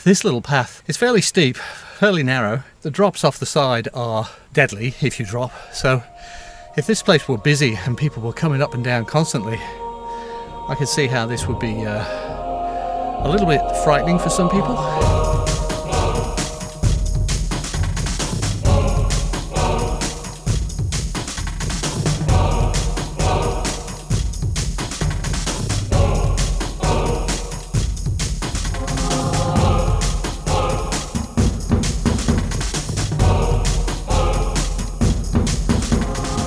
this little path is fairly steep, fairly narrow. The drops off the side are deadly if you drop, so if this place were busy and people were coming up and down constantly, I could see how this would be a little bit frightening for some people.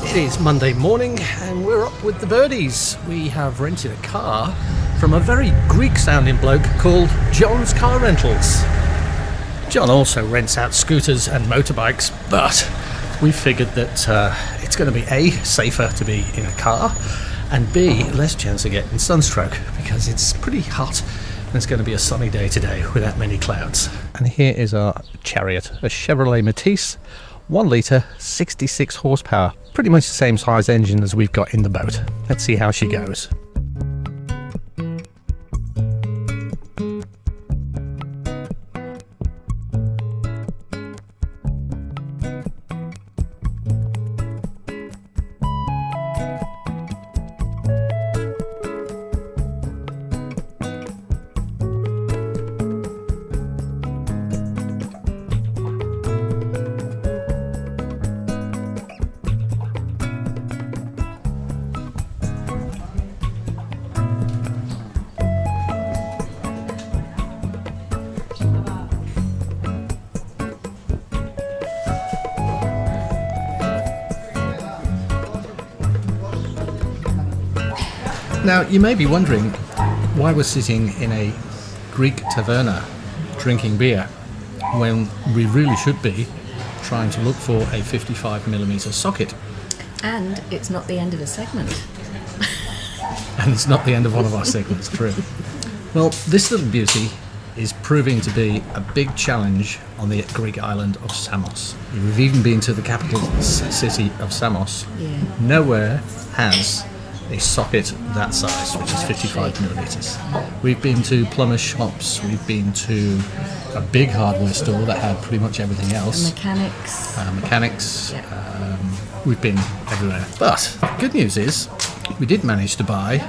It is Monday morning and we're up with the birdies. We have rented a car from a very Greek sounding bloke called John's Car Rentals. John also rents out scooters and motorbikes, but we figured that it's going to be A, safer to be in a car, and B, less chance of getting sunstroke because it's pretty hot and it's going to be a sunny day today without many clouds. And here is our chariot, a Chevrolet Matisse, 1 litre, 66 horsepower. Pretty much the same size engine as we've got in the boat. Let's see how she goes. Now, you may be wondering why we're sitting in a Greek taverna drinking beer when we really should be trying to look for a 55mm socket. And it's not the end of a segment. And it's not the end of one of our segments, true. Well, this little beauty is proving to be a big challenge on the Greek island of Samos. We've even been to the capital city of Samos. Yeah. Nowhere has a socket that size, which is 55mm. We've been to plumber shops, we've been to a big hardware store that had pretty much everything else. Mechanics. Yeah. We've been everywhere. But the good news is we did manage to buy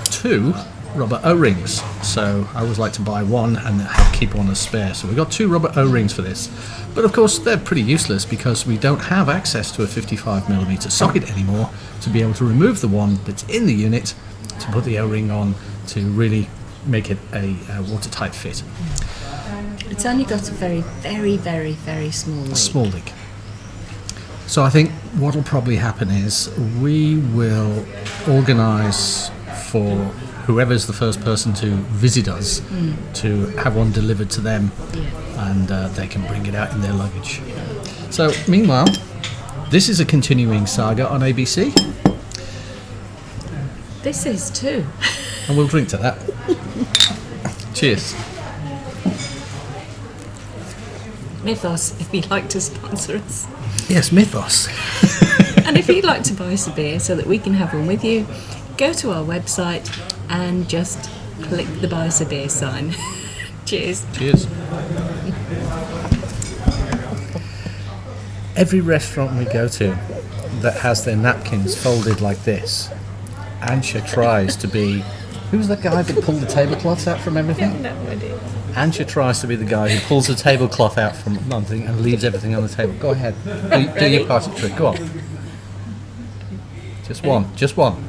2 rubber O-rings. So I always like to buy one and keep one as spare. So we got 2 rubber O-rings for this. But of course they're pretty useless because we don't have access to a 55mm socket anymore to be able to remove the one that's in the unit to put the O-ring on to really make it a watertight fit. It's only got a very, very, very, very small leak. A small leak. So I think what will probably happen is we will organise for whoever's the first person to visit us to have one delivered to them, and they can bring it out in their luggage. So meanwhile, this is a continuing saga on ABC. This is too. And we'll drink to that. Cheers. Mythos, if you'd like to sponsor us. Yes, Mythos. And if you'd like to buy us a beer so that we can have one with you, go to our website and just click the buy us a beer sign. Cheers. Cheers. Every restaurant we go to that has their napkins folded like this, Ansha tries to be... Who's the guy that pulled the tablecloths out from everything? No idea. Ansha tries to be the guy who pulls the tablecloth out from nothing and leaves everything on the table. Go ahead. Do your party trick. Go on. Just one. Just one.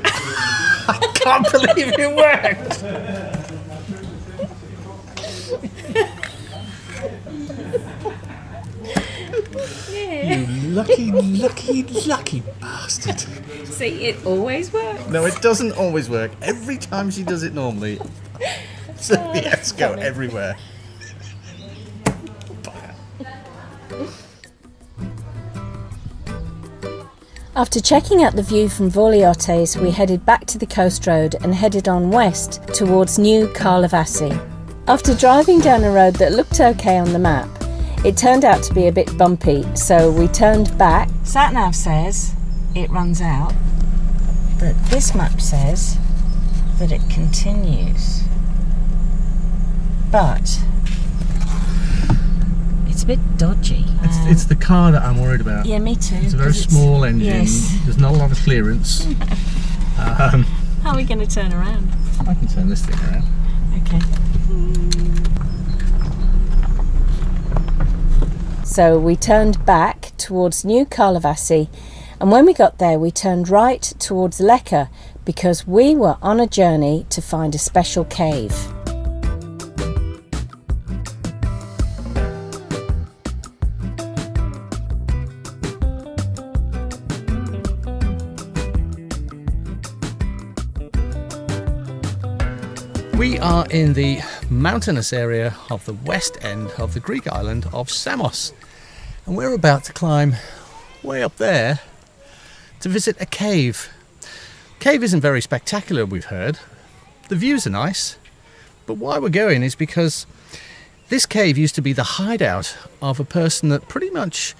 I can't believe it worked! You lucky bastard. See, it always works. No, it doesn't always work. Every time she does it normally, the F's go everywhere. After checking out the view from Audionautix, we headed back to the coast road and headed on west towards New Karlovasi. After driving down a road that looked okay on the map, it turned out to be a bit bumpy, so we turned back. Satnav says it runs out, but this map says that it continues. but it's a bit dodgy. It's the car that I'm worried about. Yeah, me too. It's a very small engine. Yes. There's not a lot of clearance. How are we going to turn around? I can turn this thing around. Okay. So we turned back towards New Karlovasi, and when we got there we turned right towards Leka because we were on a journey to find a special cave. We are in the mountainous area of the west end of the Greek island of Samos, and we're about to climb way up there to visit a cave. Cave isn't very spectacular, we've heard. The views are nice, but why we're going is because this cave used to be the hideout of a person that pretty much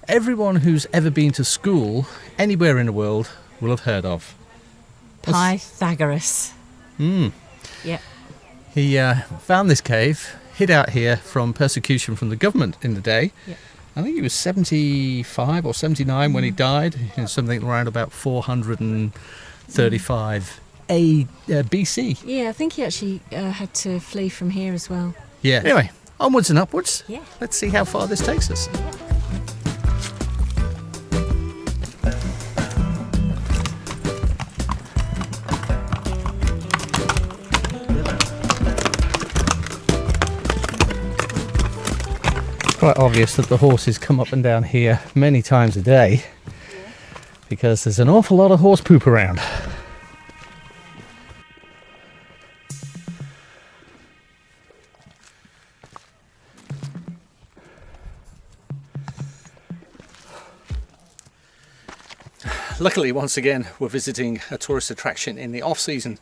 everyone who's ever been to school anywhere in the world will have heard of. Pythagoras. Yep. He found this cave, hid out here from persecution from the government in the day. Yep. I think he was 75 or 79 when he died, in something around about 435 BC. Yeah, I think he actually had to flee from here as well. Yeah. Anyway, onwards and upwards. Yeah. Let's see how far this takes us. Quite obvious that the horses come up and down here many times a day because there's an awful lot of horse poop around. Luckily, once again, we're visiting a tourist attraction in the off-season.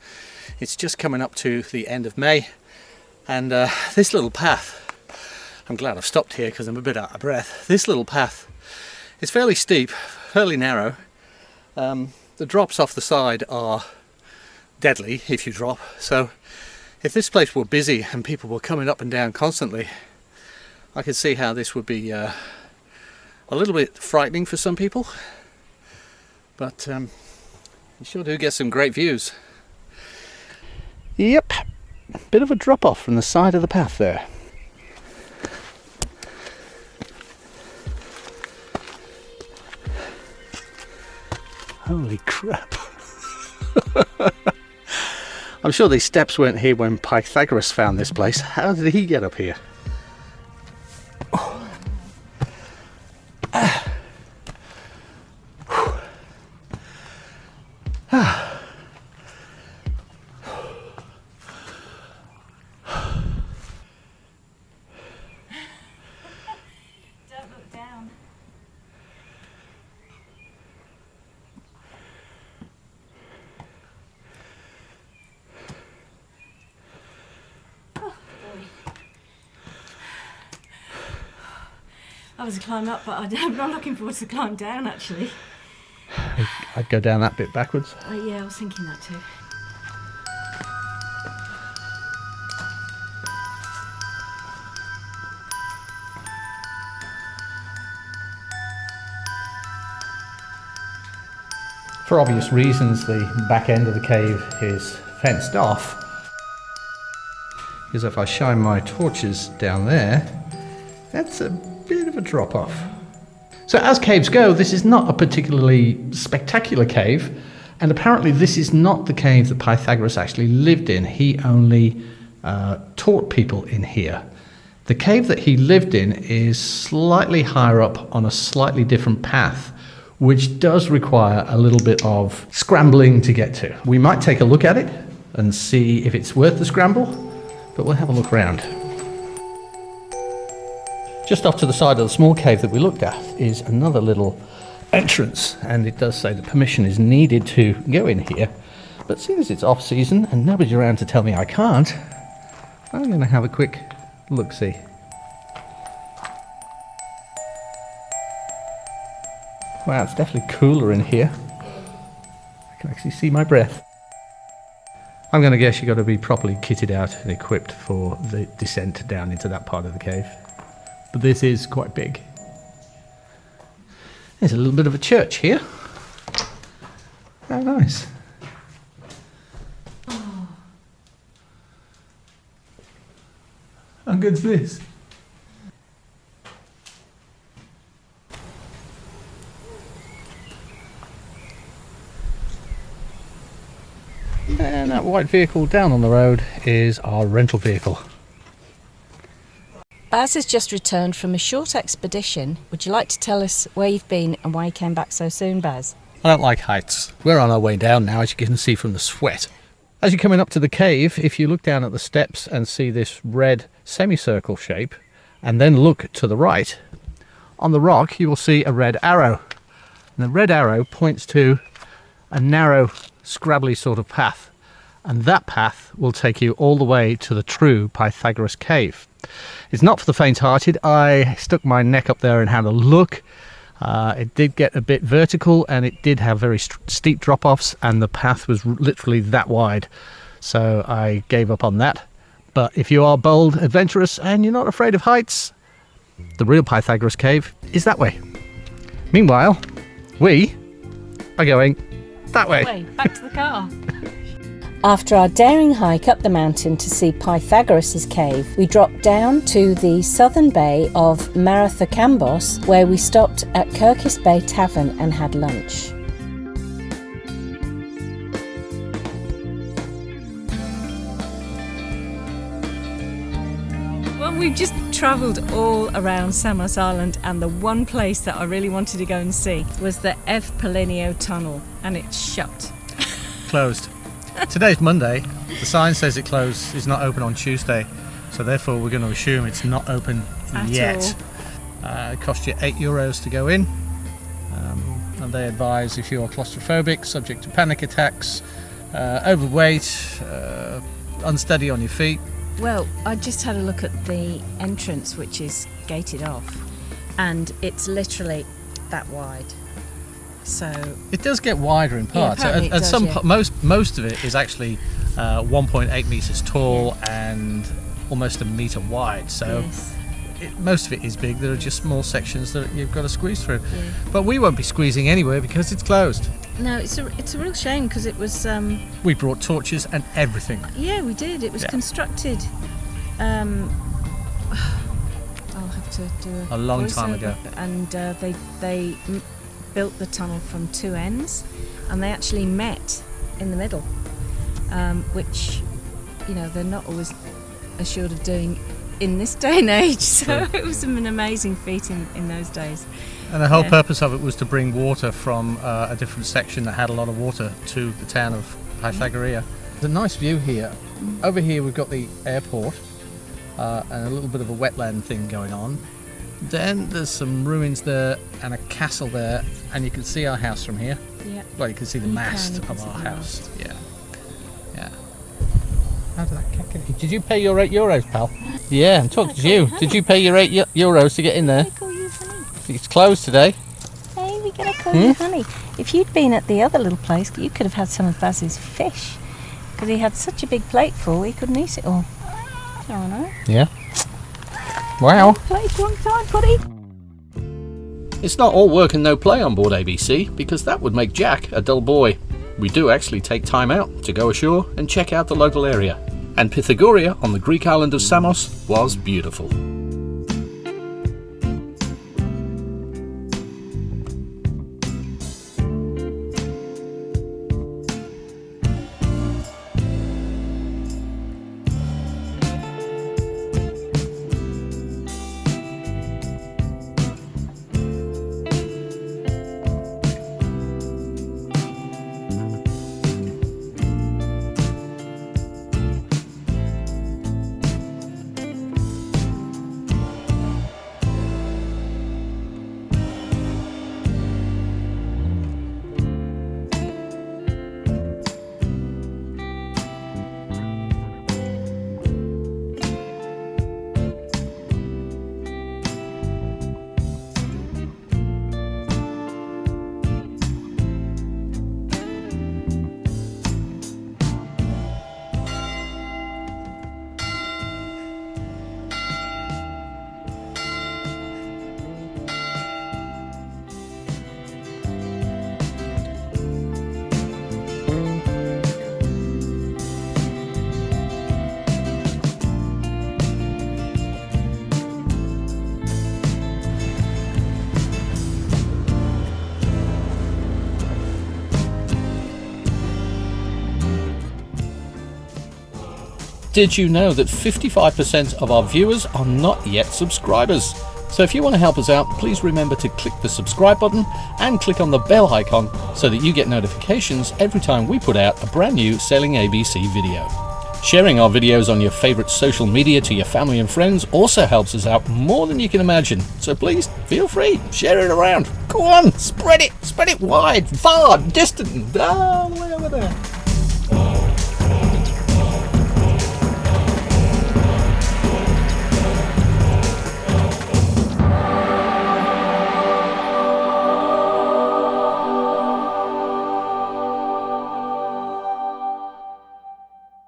It's just coming up to the end of May, and this little path, I'm glad I've stopped here because I'm a bit out of breath. This little path is fairly steep, fairly narrow. The drops off the side are deadly if you drop, so if this place were busy and people were coming up and down constantly, I could see how this would be a little bit frightening for some people. But you sure do get some great views. Yep, bit of a drop off from the side of the path there. Holy crap. I'm sure these steps weren't here when Pythagoras found this place. How did he get up here? Oh. Don't look down. That was a climb up, but I'm not looking forward to the climb down actually. I'd go down that bit backwards. Yeah, I was thinking that too. For obvious reasons, the back end of the cave is fenced off. Because if I shine my torches down there, that's a bit of a drop off. So as caves go, this is not a particularly spectacular cave, and apparently this is not the cave that Pythagoras actually lived in. He only taught people in here. The cave that he lived in is slightly higher up on a slightly different path, which does require a little bit of scrambling to get to. We might take a look at it and see if it's worth the scramble, but we'll have a look around. Just off to the side of the small cave that we looked at is another little entrance, and it does say that permission is needed to go in here, but seeing as it's off season and nobody's around to tell me I can't, I'm going to have a quick look-see. Wow, it's definitely cooler in here. I can actually see my breath. I'm going to guess you've got to be properly kitted out and equipped for the descent down into that part of the cave. But this is quite big. There's a little bit of a church here. How nice. How good's this? And that white vehicle down on the road is our rental vehicle. Baz has just returned from a short expedition. Would you like to tell us where you've been and why you came back so soon, Baz? I don't like heights. We're on our way down now, as you can see from the sweat. As you're coming up to the cave, if you look down at the steps and see this red semicircle shape, and then look to the right, on the rock you will see a red arrow. And the red arrow points to a narrow, scrabbly sort of path. And that path will take you all the way to the true Pythagoras cave. It's not for the faint-hearted. I stuck my neck up there and had a look. It did get a bit vertical and it did have very steep drop-offs, and the path was literally that wide. So I gave up on that. But if you are bold, adventurous, and you're not afraid of heights, the real Pythagoras cave is that way. Meanwhile, we are going that way. Back to the car. After our daring hike up the mountain to see Pythagoras' cave, we dropped down to the southern bay of Marathakampos, where we stopped at Quincas Bay Tavern and had lunch. Well, we've just travelled all around Samos Island, and the one place that I really wanted to go and see was the Ep.078 tunnel, and it's shut. Closed. Today's Monday. The sign says it closed. It's not open on Tuesday, so therefore we're going to assume it's not open yet. It costs you €8 to go in, and they advise if you're claustrophobic, subject to panic attacks, overweight, unsteady on your feet. Well, I just had a look at the entrance, which is gated off, and it's literally that wide. So it does get wider in parts. apparently it does, most of it is actually 1.8 meters tall and almost a meter wide. So yes. Most of it is big. There are just small sections that you've got to squeeze through. Yeah. But we won't be squeezing anywhere because it's closed. No, it's a real shame because it was. We brought torches and everything. Yeah, we did. It was constructed. I'll have to do A long time ago. And they built the tunnel from two ends, and they actually met in the middle, which, you know, they're not always assured of doing in this day and age. So it was an amazing feat in those days. And the whole purpose of it was to bring water from a different section that had a lot of water to the town of Pythagoras. There's a nice view here. Over here we've got the airport and a little bit of a wetland thing going on. Then there's some ruins there and a castle there, and you can see our house from here. Yeah. Well, you can see the mast of our house. Yeah. Yeah. How did that kick in? Did you pay your €8, pal? Yeah, I'm talking to you. Did you pay your €8 to get in there? We call you honey. It's closed today. Hey, we're going to call you honey. If you'd been at the other little place, you could have had some of Baz's fish, because he had such a big plate full he couldn't eat it all. Oh no. Yeah. Wow. Plate one time, buddy. It's not all work and no play on board ABC, because that would make Jack a dull boy. We do actually take time out to go ashore and check out the local area. And Pythagoras on the Greek island of Samos was beautiful. did you know that 55% of our viewers are not yet subscribers? So if you want to help us out, please remember to click the subscribe button and click on the bell icon so that you get notifications every time we put out a brand new Sailing ABC video. Sharing our videos on your favourite social media to your family and friends also helps us out more than you can imagine. So please, feel free, share it around. Go on, spread it wide, far, distant, all the way over there.